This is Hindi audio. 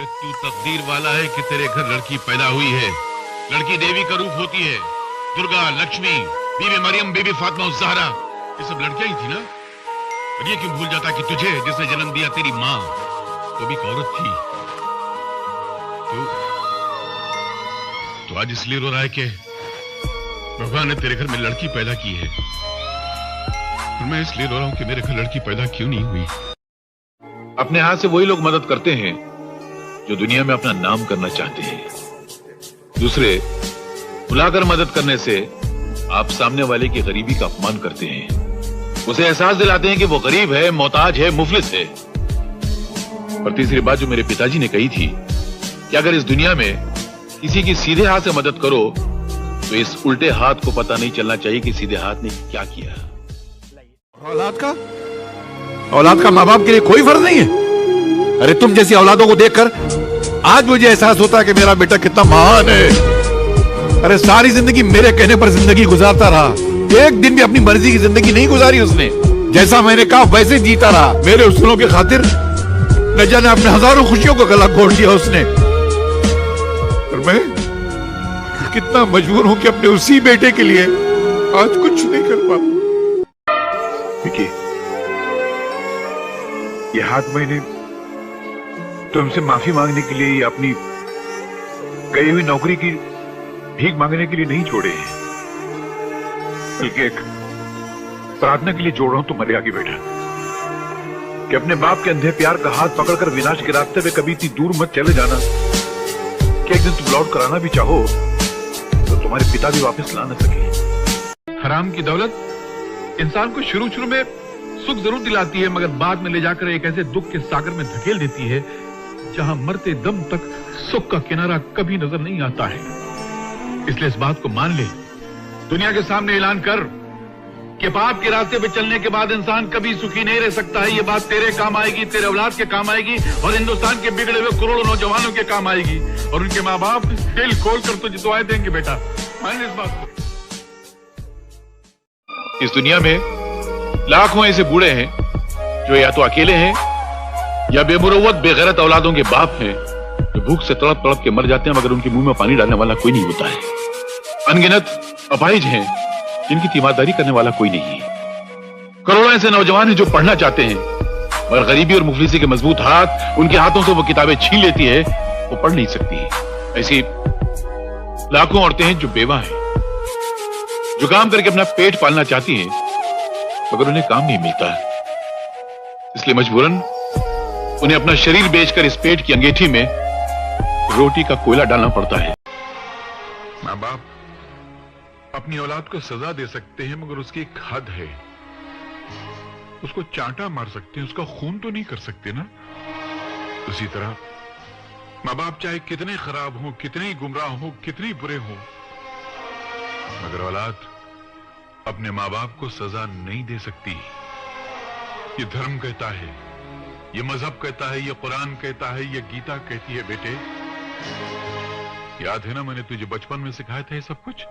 कि तू तकदीर वाला है कि तेरे घर लड़की पैदा हुई है। लड़की देवी का रूप होती है। दुर्गा, लक्ष्मी, बीबी मरियम, बीबी फातिमा ज़हरा, ये सब लड़कियां ही थी ना। और ये क्यों भूल जाता कि तुझे जिसने जन्म दिया तेरी माँ, वो भी एक औरत थी। तो आज इसलिए रो रहा है कि भगवान ने तेरे घर में लड़की पैदा की है। और मैं इसलिए रो रहा हूं कि मेरे घर लड़की पैदा क्यों नहीं हुई। अपने हाथ से वही लोग मदद करते हैं जो दुनिया में अपना नाम करना चाहते हैं। दूसरे बुलाकर मदद करने से आप सामने वाले की गरीबी का अपमान करते हैं, उसे एहसास दिलाते हैं कि वो गरीब है, मोहताज है, मुफलिस है। और तीसरी बात जो मेरे पिताजी ने कही थी कि अगर इस दुनिया में किसी की सीधे हाथ से मदद करो तो इस उल्टे हाथ को पता नहीं चलना चाहिए कि सीधे हाथ ने क्या किया। औलाद का माँ बाप के लिए कोई फर्ज नहीं है। अरे तुम जैसी औलादों को देखकर आज मुझे एहसास होता है कि मेरा बेटा कितना महान है। अरे सारी जिंदगी मेरे कहने पर जिंदगी गुजारता रहा, एक दिन भी अपनी मर्जी की जिंदगी नहीं गुजारी उसने। जैसा मैंने कहा वैसे जीता रहा। मेरे उसूलों की खातिर न जाने अपने हजारों खुशियों को गला घोट दिया उसने। और मैं कितना मजबूर हूं कि अपने उसी बेटे के लिए आज कुछ नहीं कर पाता। विकी, ये हाथ मैंने तुमसे माफी मांगने के लिए, अपनी गई हुई नौकरी की भीख मांगने के लिए नहीं छोड़े हैं, बल्कि एक प्रार्थना के लिए जोड़ रहा हूं तुम्हारे आगे बैठा कि अपने बाप के अंधे प्यार का हाथ पकड़कर विनाश के रास्ते में कभी इतनी दूर मत चले जाना कि एक दिन तुम लौट कर आना भी चाहो तो तुम्हारे पिता भी वापस ला न सके। हराम की दौलत इंसान को शुरू शुरू में सुख जरूर दिलाती है, मगर बाद में ले जाकर एक ऐसे दुख के सागर में धकेल देती है जहां मरते दम तक सुख का किनारा कभी नजर नहीं आता है। इसलिए इस बात को मान ले, दुनिया के सामने ऐलान कर कि पाप के रास्ते पे चलने के बाद इंसान कभी सुखी नहीं रह सकता है। ये बात तेरे काम आएगी, तेरे औलाद के काम आएगी और हिंदुस्तान के बिगड़े हुए करोड़ों नौजवानों के काम आएगी। और उनके माँ बाप दिल खोल कर तुझे दुआएं देंगे। बेटा मान इस बात को। इस दुनिया में लाखों ऐसे बूढ़े हैं जो या तो अकेले हैं या बेमुरव्वत बेगैरत औलादों के बाप हैं, जो भूख से तड़प तड़प के मर जाते हैं मगर उनके मुंह में पानी डालने वाला कोई नहीं होता है। अनगिनत अपाहिज हैं जिनकी तीमारदारी करने वाला कोई नहीं है। करोड़ों ऐसे नौजवान हैं जो पढ़ना चाहते हैं मगर गरीबी और मुफलिसी के मजबूत हाथ उनके हाथों से वो किताबें छीन लेती है, वो पढ़ नहीं सकती है। ऐसी लाखों औरतें हैं जो बेवा हैं, जो काम करके अपना पेट पालना चाहती हैं मगर उन्हें काम नहीं मिलता है। इसलिए मजबूरन उन्हें अपना शरीर बेचकर इस पेट की अंगीठी में रोटी का कोयला डालना पड़ता है। माँ बाप अपनी औलाद को सजा दे सकते हैं मगर उसकी एक हद है। उसको चांटा मार सकते हैं, उसका खून तो नहीं कर सकते ना। उसी तरह माँ बाप चाहे कितने खराब हों, कितने गुमराह हों, कितने बुरे हों, मगर औलाद अपने माँ बाप को सजा नहीं दे सकती। ये धर्म कहता है, ये मजहब कहता है, ये कुरान कहता है, ये गीता कहती है। बेटे याद है ना मैंने तुझे बचपन में सिखाया था ये सब कुछ।